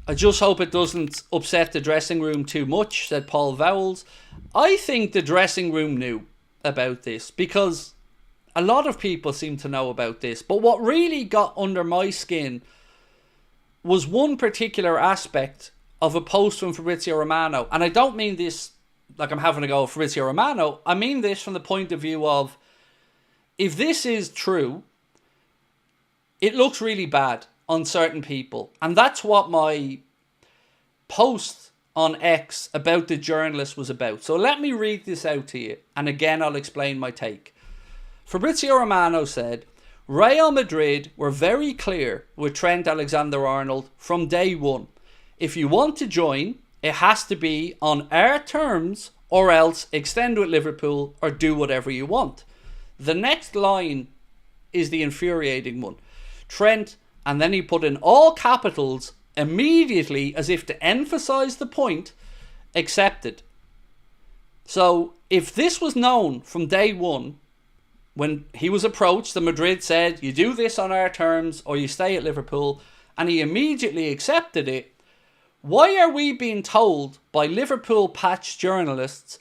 I just hope it doesn't upset the dressing room too much, said Paul Vowles. I think the dressing room knew about this because a lot of people seem to know about this. But what really got under my skin was one particular aspect of a post from Fabrizio Romano. And I don't mean this like I'm having a go at Fabrizio Romano. I mean this from the point of view of, if this is true, it looks really bad on certain people. And that's what my post on X about the journalist was about. So let me read this out to you. And again, I'll explain my take. Fabrizio Romano said, Real Madrid were very clear with Trent Alexander-Arnold from day one. If you want to join, it has to be on our terms, or else extend with Liverpool or do whatever you want. The next line is the infuriating one. Trent, and then he put in all capitals, immediately, as if to emphasise the point, accepted. So if this was known from day one, when he was approached, the Madrid said, you do this on our terms or you stay at Liverpool, and he immediately accepted it, why are we being told by Liverpool patch journalists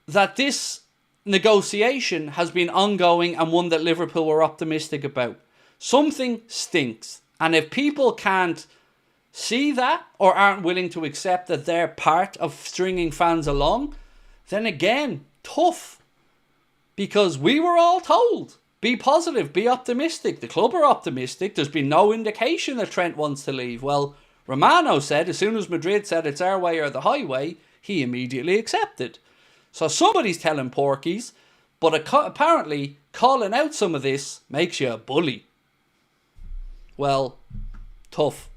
that this negotiation has been ongoing and one that Liverpool were optimistic about? Something stinks. And if people can't see that or aren't willing to accept that they're part of stringing fans along, then again, tough. Because we were all told, be positive, be optimistic. The club are optimistic. There's been no indication that Trent wants to leave. Well, Romano said as soon as Madrid said it's our way or the highway, he immediately accepted. So somebody's telling porkies, but apparently calling out some of this makes you a bully. Well, tough.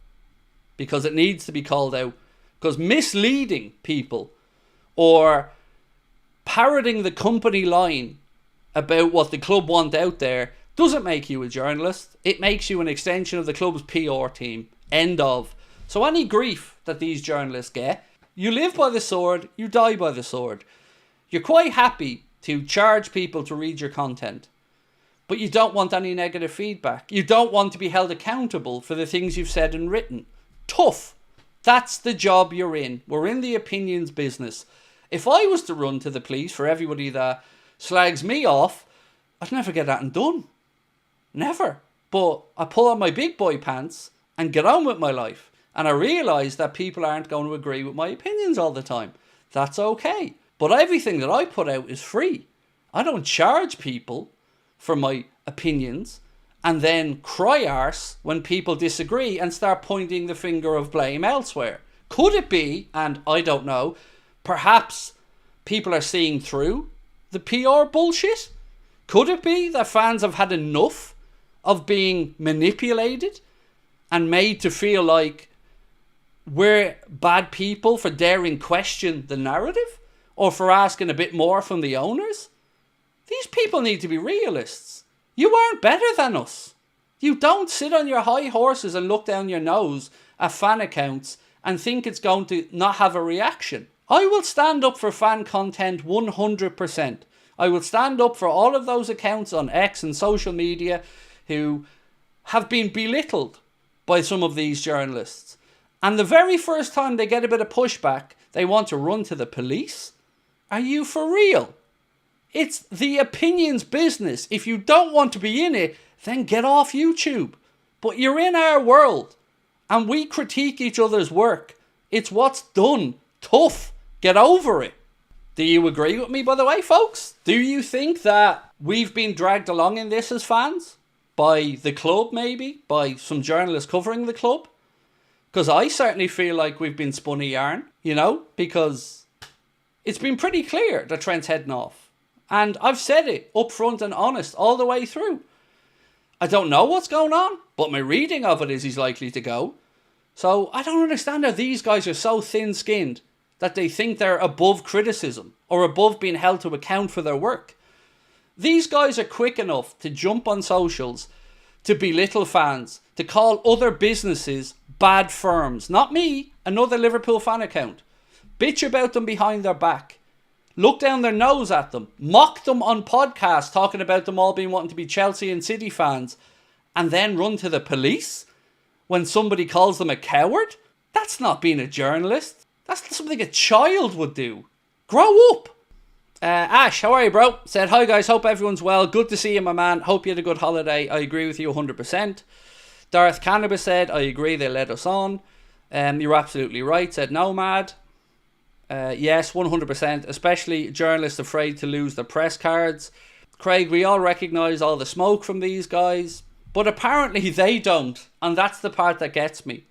Because it needs to be called out. Because misleading people or parroting the company line about what the club want out there doesn't make you a journalist. It makes you an extension of the club's PR team. End of. So any grief that these journalists get, you live by the sword, you die by the sword. You're quite happy to charge people to read your content, but you don't want any negative feedback. You don't want to be held accountable for the things you've said and written. Tough. That's the job you're in. We're in the opinions business. If I was to run to the police for everybody that slags me off, I'd never get that done. Never. But I pull on my big boy pants and get on with my life. And I realise that people aren't going to agree with my opinions all the time. That's okay. But everything that I put out is free. I don't charge people for my opinions and then cry arse when people disagree and start pointing the finger of blame elsewhere. Could it be, and I don't know, perhaps people are seeing through the PR bullshit? Could it be that fans have had enough of being manipulated and made to feel like we're bad people for daring question the narrative or for asking a bit more from the owners? These people need to be realists. You aren't better than us. You don't sit on your high horses and look down your nose at fan accounts and think it's going to not have a reaction. I will stand up for fan content 100%. I will stand up for all of those accounts on X and social media who have been belittled by some of these journalists. And the very first time they get a bit of pushback, they want to run to the police? Are you for real? It's the opinions business. If you don't want to be in it, then get off YouTube. But you're in our world, and we critique each other's work. It's what's done. Tough. Get over it. Do you agree with me, by the way, folks? Do you think that we've been dragged along in this as fans? By the club, maybe? By some journalists covering the club? Because I certainly feel like we've been spun a yarn, you know? Because it's been pretty clear that Trent's heading off. And I've said it upfront and honest all the way through. I don't know what's going on, but my reading of it is he's likely to go. So I don't understand how these guys are so thin-skinned that they think they're above criticism or above being held to account for their work. These guys are quick enough to jump on socials, to belittle fans, to call other businesses bad firms. Not me, another Liverpool fan account. Bitch about them behind their back. Look down their nose at them. Mock them on podcasts talking about them all being wanting to be Chelsea and City fans. And then run to the police when somebody calls them a coward. That's not being a journalist. That's something a child would do. Grow up. Ash, how are you, bro? Said, hi guys, hope everyone's well. Good to see you, my man. Hope you had a good holiday. I agree with you 100%. Darth Cannabis said, I agree, they led us on. You're absolutely right, said Nomad. Yes, 100%, especially journalists afraid to lose their press cards. Craig, we all recognise all the smoke from these guys, but apparently they don't, and that's the part that gets me.